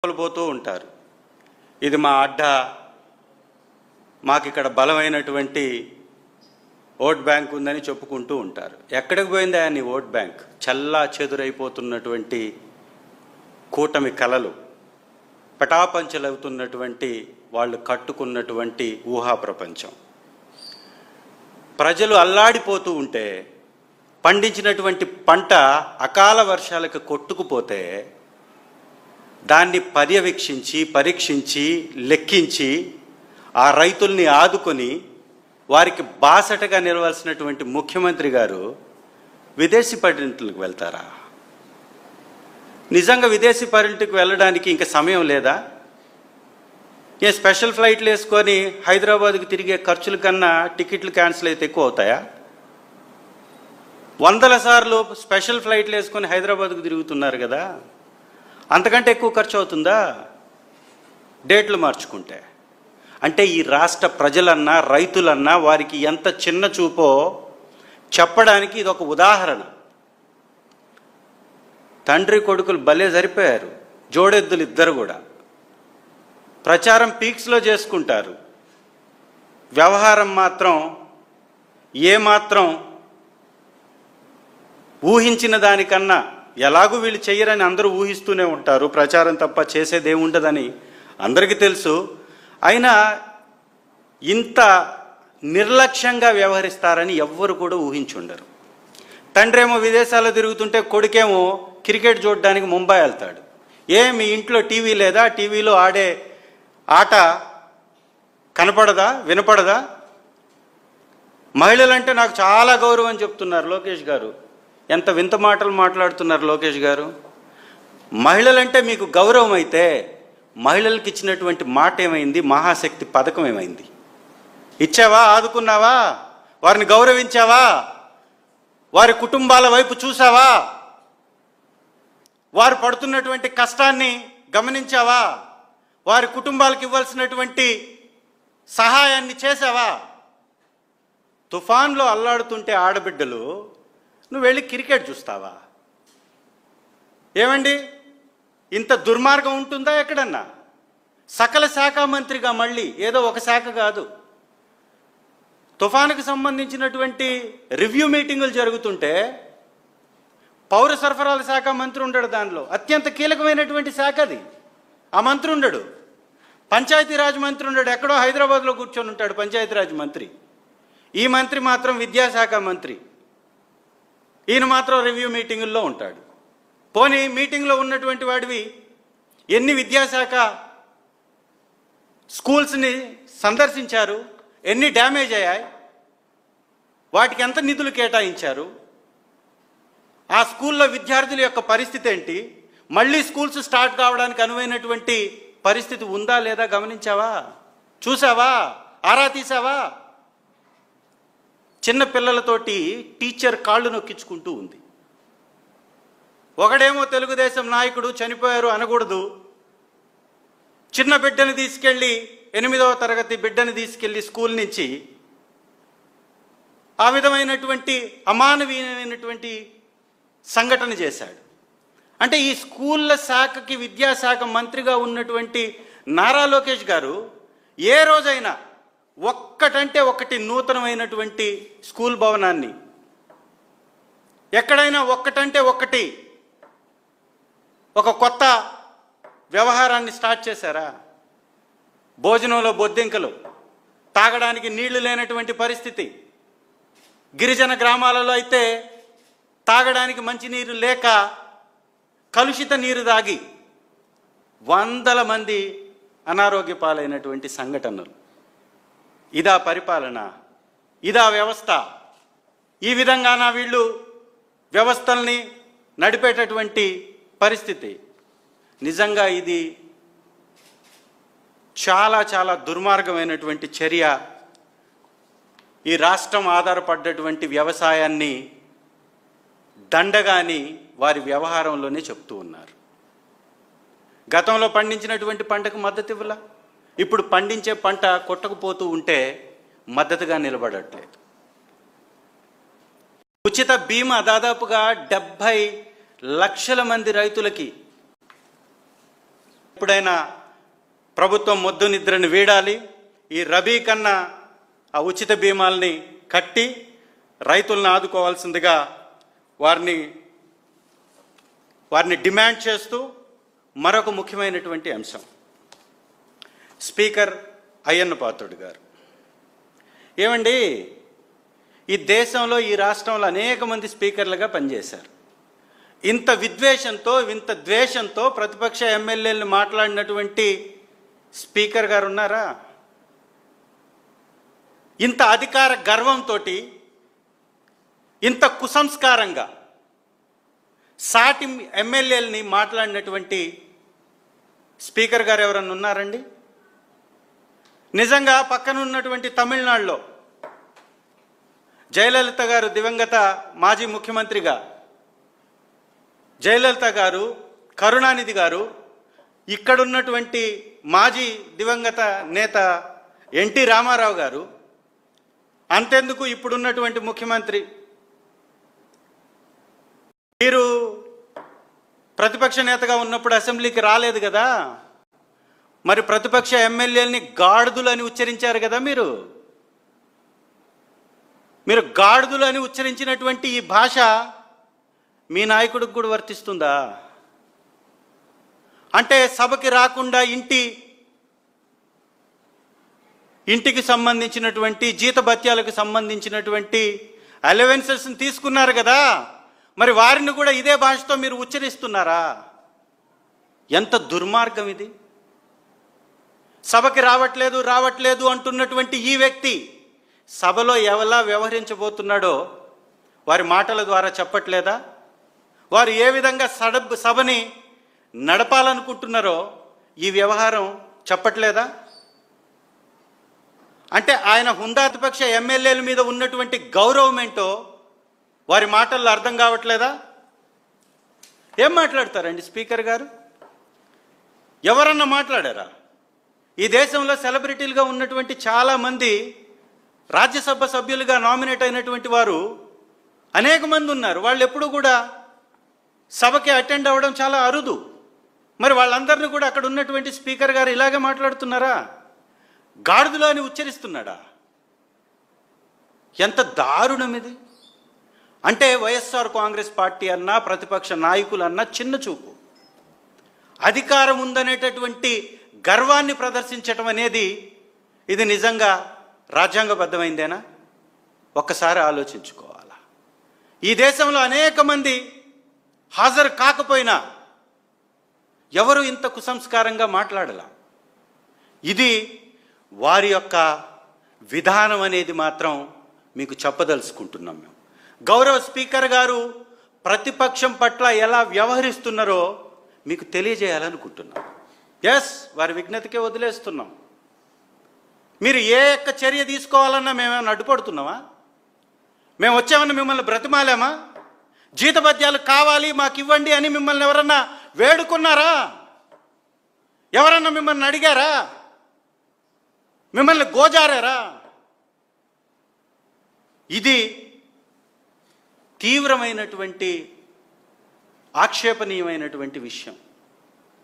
పోతూ ఉంటారు. ఇది మా అడ్డ, మాకు ఇక్కడ బలమైనటువంటి ఓట్ బ్యాంక్ ఉందని చెప్పుకుంటూ ఉంటారు. ఎక్కడికి పోయిందా నీ ఓట్ బ్యాంక్? చల్లా చెదురైపోతున్నటువంటి కూటమి కలలు, పటాపంచలవుతున్నటువంటి వాళ్ళు కట్టుకున్నటువంటి ఊహా ప్రపంచం. ప్రజలు అల్లాడిపోతూ ఉంటే, పండించినటువంటి పంట అకాల వర్షాలకు కొట్టుకుపోతే దాన్ని పర్యవేక్షించి పరీక్షించి లెక్కించి ఆ రైతుల్ని ఆదుకొని వారికి బాసటగా నిలవాల్సినటువంటి ముఖ్యమంత్రి గారు విదేశీ పర్యటనలకు వెళ్తారా? నిజంగా విదేశీ పర్యటనకు వెళ్ళడానికి ఇంకా సమయం లేదా? ఏ స్పెషల్ ఫ్లైట్లు వేసుకొని హైదరాబాద్కి తిరిగే ఖర్చుల కన్నా టికెట్లు క్యాన్సిల్ అయితే ఎక్కువ అవుతాయా? 100 సార్లు స్పెషల్ ఫ్లైట్లు వేసుకొని హైదరాబాద్కు తిరుగుతున్నారు కదా, అంతకంటే ఎక్కువ ఖర్చు అవుతుందా డేట్లు మార్చుకుంటే? అంటే ఈ రాష్ట్ర ప్రజలన్నా రైతులన్నా వారికి ఎంత చిన్న చూపో చెప్పడానికి ఇది ఒక ఉదాహరణ. తండ్రి కొడుకులు భలే సరిపోయారు, జోడెద్దులు ఇద్దరు కూడా. ప్రచారం పీక్స్లో చేసుకుంటారు, వ్యవహారం మాత్రం ఏమాత్రం ఊహించిన దానికన్నా ఎలాగూ వీళ్ళు చెయ్యరని అందరూ ఊహిస్తూనే ఉంటారు. ప్రచారం తప్ప చేసేదేముండదని అందరికీ తెలుసు. అయినా ఇంత నిర్లక్ష్యంగా వ్యవహరిస్తారని ఎవ్వరు కూడా ఊహించుండరు. తండ్రి ఏమో విదేశాల్లో తిరుగుతుంటే కొడుకేమో క్రికెట్ చూడడానికి ముంబై వెళ్తాడు. మీ ఇంట్లో టీవీ లేదా? టీవీలో ఆడే ఆట కనపడదా, వినపడదా? మహిళలంటే నాకు చాలా గౌరవం అని చెప్తున్నారు లోకేష్ గారు. ఎంత వింత మాటలు మాట్లాడుతున్నారు లోకేష్ గారు. మహిళలంటే మీకు గౌరవం అయితే మహిళలకు ఇచ్చినటువంటి మాట ఏమైంది? మహాశక్తి పథకం ఏమైంది? ఇచ్చావా? ఆదుకున్నావా? వారిని గౌరవించావా? వారి కుటుంబాల వైపు చూసావా? వారు పడుతున్నటువంటి కష్టాన్ని గమనించావా? వారి కుటుంబాలకు ఇవ్వాల్సినటువంటి సహాయాన్ని చేసావా? తుఫాన్లో అల్లాడుతుంటే ఆడబిడ్డలు నువ్వు వెళ్ళి క్రికెట్ చూస్తావా? ఏమండి, ఇంత దుర్మార్గం ఉంటుందా ఎక్కడన్నా? సకల శాఖ మంత్రిగా మళ్ళీ ఏదో ఒక శాఖ కాదు, తుఫానుకు సంబంధించినటువంటి రివ్యూ మీటింగులు జరుగుతుంటే పౌర సరఫరాల శాఖ మంత్రి ఉండడు. దానిలో అత్యంత కీలకమైనటువంటి శాఖ అది. ఆ మంత్రి ఉండడు. పంచాయతీరాజ్ మంత్రి ఉండడు, ఎక్కడో హైదరాబాద్లో కూర్చొని ఉంటాడు పంచాయతీరాజ్ మంత్రి. ఈ మంత్రి మాత్రం విద్యాశాఖ మంత్రి. ఈయన మాత్రం రివ్యూ మీటింగుల్లో ఉంటాడు. పోనీ మీటింగ్లో ఉన్నటువంటి వాడివి ఎన్ని విద్యాశాఖ స్కూల్స్ని సందర్శించారు? ఎన్ని డ్యామేజ్ అయ్యాయి? వాటికి ఎంత నిధులు కేటాయించారు? ఆ స్కూల్లో విద్యార్థుల యొక్క పరిస్థితి ఏంటి? మళ్ళీ స్కూల్స్ స్టార్ట్ కావడానికి అనువైనటువంటి పరిస్థితి ఉందా లేదా గమనించావా? చూసావా? ఆరా తీసావా? చిన్న పిల్లలతోటి టీచర్ కాళ్ళు నొక్కించుకుంటూ ఉంది. ఒకడేమో తెలుగుదేశం నాయకుడు చనిపోయారు అనకూడదు, చిన్న బిడ్డని తీసుకెళ్ళి 8వ తరగతి బిడ్డని తీసుకెళ్ళి స్కూల్ నుంచి ఆ విధమైనటువంటి అమానవీయమైనటువంటి సంఘటన చేశాడు. అంటే ఈ స్కూళ్ళ శాఖకి విద్యాశాఖ మంత్రిగా ఉన్నటువంటి నారా లోకేష్ గారు ఏ రోజైనా ఒక్కటంటే ఒకటి నూతనమైనటువంటి స్కూల్ భవనాన్ని, ఎక్కడైనా ఒక్కటంటే ఒకటి ఒక కొత్త వ్యవహారాన్ని స్టార్ట్ చేశారా? భోజనంలో బొద్దింకలు, తాగడానికి నీళ్లు లేనటువంటి పరిస్థితి. గిరిజన గ్రామాలలో అయితే తాగడానికి మంచినీరు లేక కలుషిత నీరు తాగి 100 మంది అనారోగ్య పాలైనటువంటి సంఘటనలు. ఇదా పరిపాలన? ఇదా వ్యవస్థ? ఈ విధంగానా వీళ్ళు వ్యవస్థల్ని నడిపేటటువంటి పరిస్థితి? నిజంగా ఇది చాలా చాలా దుర్మార్గమైనటువంటి చర్య. ఈ రాష్ట్రం ఆధారపడ్డటువంటి వ్యవసాయాన్ని దండగాని వారి వ్యవహారంలోనే చెప్తూ ఉన్నారు. గతంలో పండించినటువంటి పంటకు మద్దతు ఇవ్వలా, ఇప్పుడు పండించే పంట కొట్టకపోతూ ఉంటే మద్దతుగా నిలబడట్లేదు. ఉచిత బీమా దాదాపుగా 70 లక్షల మంది రైతులకి ఎప్పుడైనా ప్రభుత్వం మొద్దు నిద్రని వీడాలి. ఈ రబీ కన్నా ఆ ఉచిత బీమాల్ని కట్టి రైతులను ఆదుకోవాల్సిందిగా వారిని డిమాండ్ చేస్తూ మరొక ముఖ్యమైనటువంటి అంశం, స్పీకర్ అయ్యన్న పాత్రుడు గారు. ఏమండి, ఈ దేశంలో ఈ రాష్ట్రంలో అనేక మంది స్పీకర్లుగా పనిచేశారు. ఇంత విద్వేషంతో ఇంత ద్వేషంతో ప్రతిపక్ష ఎమ్మెల్యేలను మాట్లాడినటువంటి స్పీకర్ గారు ఉన్నారా? ఇంత అధికార గర్వంతో ఇంత కుసంస్కారంగా సాటి ఎమ్మెల్యేలని మాట్లాడినటువంటి స్పీకర్ గారు ఎవరన్నా ఉన్నారండి? నిజంగా పక్కన ఉన్నటువంటి తమిళనాడులో జయలలిత గారు, దివంగత మాజీ ముఖ్యమంత్రిగా జయలలిత గారు, కరుణానిధి గారు, ఇక్కడున్నటువంటి మాజీ దివంగత నేత ఎన్టీ రామారావు గారు, అంతెందుకు ఇప్పుడున్నటువంటి ముఖ్యమంత్రి, మీరు ప్రతిపక్ష నేతగా ఉన్నప్పుడు అసెంబ్లీకి రాలేదు కదా, మరి ప్రతిపక్ష ఎమ్మెల్యేలని గాడిదలు అని ఉచ్చరించారు కదా. మీరు గాడిదలు అని ఉచ్చరించినటువంటి ఈ భాష మీ నాయకుడికి కూడా వర్తిస్తుందా? అంటే సభకి రాకుండా ఇంటికి సంబంధించినటువంటి జీతభత్యాలకు సంబంధించినటువంటి అలవెన్సెస్ని తీసుకున్నారు కదా, మరి వారిని కూడా ఇదే భాషతో మీరు ఉచ్చరిస్తున్నారా? ఎంత దుర్మార్గం ఇది! సభకి రావట్లేదు అంటున్నటువంటి ఈ వ్యక్తి సభలో ఎలా వ్యవహరించబోతున్నాడో వారి మాటల ద్వారా చెప్పట్లేదా? వారు ఏ విధంగా సభని నడపాలనుకుంటున్నారో ఈ వ్యవహారం చెప్పట్లేదా? అంటే ఆయన హుందాతిపక్ష ఎమ్మెల్యేల మీద ఉన్నటువంటి గౌరవం ఏంటో వారి మాటల్లో అర్థం కావట్లేదా? ఏం మాట్లాడతారండి స్పీకర్ గారు? ఎవరన్నా మాట్లాడారా? ఈ దేశంలో సెలబ్రిటీలుగా ఉన్నటువంటి చాలామంది రాజ్యసభ సభ్యులుగా నామినేట్ అయినటువంటి వారు అనేక మంది ఉన్నారు. వాళ్ళు ఎప్పుడు కూడా సభకి అటెండ్ అవ్వడం చాలా అరుదు. మరి వాళ్ళందరినీ కూడా అక్కడ ఉన్నటువంటి స్పీకర్ గారు ఇలాగే మాట్లాడుతున్నారా? గాడిదలు అని ఉచ్చరిస్తున్నాడా? ఎంత దారుణం ఇది! అంటే వైఎస్ఆర్ కాంగ్రెస్ పార్టీ అన్నా, ప్రతిపక్ష నాయకులన్నా చిన్న చూపు. అధికారం ఉందనేటటువంటి గర్వాన్ని ప్రదర్శించటం అనేది ఇది నిజంగా రాజ్యాంగబద్ధమైందేనా? ఒక్కసారి ఆలోచించుకోవాలా. ఈ దేశంలో అనేక మంది హాజరు కాకపోయినా ఎవరు ఇంత కుసంస్కారంగా మాట్లాడాల? ఇది వారి యొక్క విధానం అనేది మాత్రం మీకు చెప్పదలుచుకుంటున్నాం. మేము గౌరవ స్పీకర్ గారు ప్రతిపక్షం పట్ల ఎలా వ్యవహరిస్తున్నారో మీకు తెలియజేయాలనుకుంటున్నాం. ఎస్, వారి విజ్ఞతకే వదిలేస్తున్నాం. మీరు ఏ యొక్క చర్య తీసుకోవాలన్నా మేమేమైనా అడ్డుపడుతున్నామా? మేము వచ్చామని మిమ్మల్ని బ్రతిమాలామా? జీతభత్యాలు కావాలి మాకు ఇవ్వండి అని మిమ్మల్ని ఎవరన్నా వేడుకున్నారా? ఎవరన్నా మిమ్మల్ని అడిగారా? మిమ్మల్ని గోజారారా? ఇది తీవ్రమైనటువంటి ఆక్షేపణీయమైనటువంటి విషయం.